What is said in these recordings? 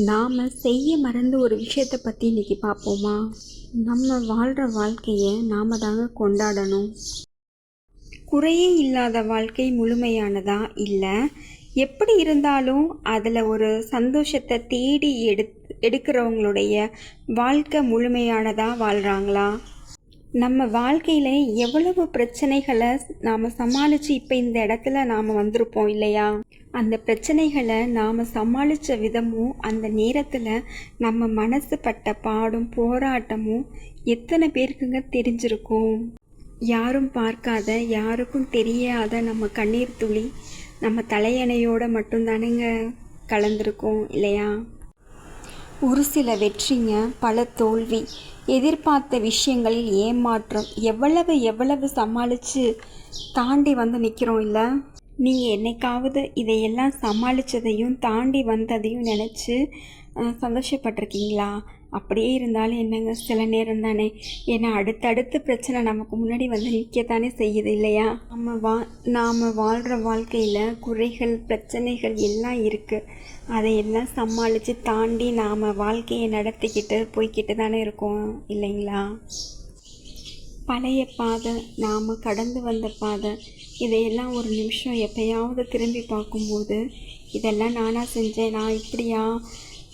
நாம் செய்ய மறந்த ஒரு விஷயத்தை பற்றி இன்றைக்கி பார்ப்போமா? நம்ம வாழ்கிற வாழ்க்கையை நாம் தாங்க கொண்டாடணும். குறையே இல்லாத வாழ்க்கை முழுமையானதா? இல்லை, எப்படி இருந்தாலும் அதில் ஒரு சந்தோஷத்தை தேடி எடுக்கிறவங்களுடைய வாழ்க்கை முழுமையானதாக வாழ்கிறாங்களா? நம்ம வாழ்க்கையில் எவ்வளவு பிரச்சனைகளை நாம் சமாளித்து இப்போ இந்த இடத்துல நாம் வந்திருப்போம் இல்லையா? அந்த பிரச்சனைகளை நாம் சமாளித்த விதமும் அந்த நேரத்தில் நம்ம மனசு பட்ட பாடும் போராட்டமும் எத்தனை பேருக்குங்க தெரிஞ்சிருக்கும்? யாரும் பார்க்காத, யாருக்கும் தெரியாத நம்ம கண்ணீர் துளி நம்ம தலையணையோடு மட்டும்தானுங்க கலந்துருக்கோம் இல்லையா? ஒரு சில வெற்றிங்க, பல தோல்வி, எதிர்பார்த்த விஷயங்களில் ஏமாற்றம், எவ்வளவு சமாளித்து தாண்டி வந்து நிற்கிறோம் இல்லை? நீங்கள் என்னைக்காவது இதையெல்லாம் சமாளித்ததையும் தாண்டி வந்ததையும் நினச்சி சந்தோஷப்பட்டிருக்கீங்களா? அப்படியே இருந்தாலும் என்னங்க, சில நேரம் தானே. ஏன்னா அடுத்தடுத்து பிரச்சனை நமக்கு முன்னாடி வந்து நிற்கத்தானே செய்யுது இல்லையா? நாம் வாழ்கிற வாழ்க்கையில் குறைகள், பிரச்சனைகள் எல்லாம் இருக்குது. அதையெல்லாம் சமாளித்து தாண்டி நாம் வாழ்க்கையை நடத்திக்கிட்டு போய்கிட்டு தானே இருக்கோம் இல்லைங்களா? பழைய பாதை, நாம் கடந்து வந்த பாதை, இதையெல்லாம் ஒரு நிமிஷம் எப்பயாவது திரும்பி பார்க்கும்போது இதெல்லாம் நானாக செஞ்சேன், நான் இப்படியா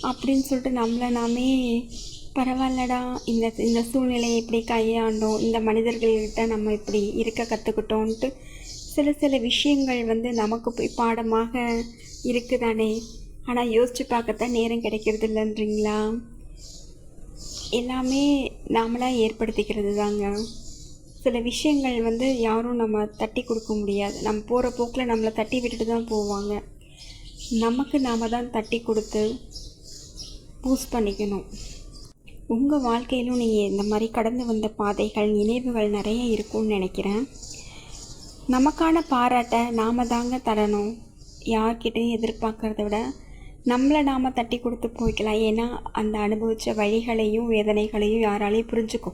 அப்படின்னு சொல்லிட்டு நம்மளை நாமே பரவாயில்லடா, இந்த சூழ்நிலையை இப்படி கையாண்டோம், இந்த மனிதர்கள்கிட்ட நம்ம இப்படி இருக்க கற்றுக்கிட்டோன்ட்டு சில விஷயங்கள் வந்து நமக்கு போய் பாடமாக இருக்குதானே. ஆனால் யோசித்து பார்க்கத்தான் நேரம் கிடைக்கிறது இல்லைன்றீங்களா? எல்லாமே நாமளாக ஏற்படுத்திக்கிறது தாங்க. சில விஷயங்கள் வந்து யாரும் நம்ம தட்டி கொடுக்க முடியாது. நம்ம போகிற போக்கில் நம்மளை தட்டி விட்டுட்டு தான் போவாங்க. நமக்கு நாம் தான் தட்டி கொடுத்து பூஸ்ட் பண்ணிக்கணும். உங்கள் வாழ்க்கையிலும் நீங்கள் இந்த மாதிரி கடந்து வந்த பாதைகள், நினைவுகள் நிறைய இருக்கும்னு நினைக்கிறேன். நமக்கான பாராட்டை நாம் தாங்க தரணும். யார்கிட்டையும் எதிர்பார்க்கறத விட நம்மளை நாம் தட்டி கொடுத்து போய்க்கலாம். ஏன்னா அந்த அனுபவித்த வழிகளையும் வேதனைகளையும் யாராலையும் புரிஞ்சுக்க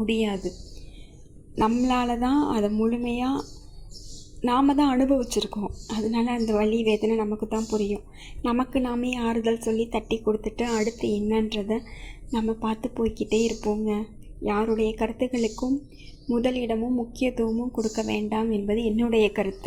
முடியாது. நம்மளால் தான் அதை முழுமையாக நாம் தான் அனுபவிச்சிருக்கோம். அதனால அந்த வலி வேதனை நமக்கு தான் புரியும். நமக்கு நாமே ஆறுதல் சொல்லி தட்டி கொடுத்துட்டு அடுத்து என்னன்றதை நம்ம பார்த்து போய்கிட்டே இருப்போங்க. யாருடைய கருத்துக்களுக்கும் முதலிடமும் முக்கியத்துவமும் கொடுக்க வேண்டாம் என்பது என்னுடைய கருத்து.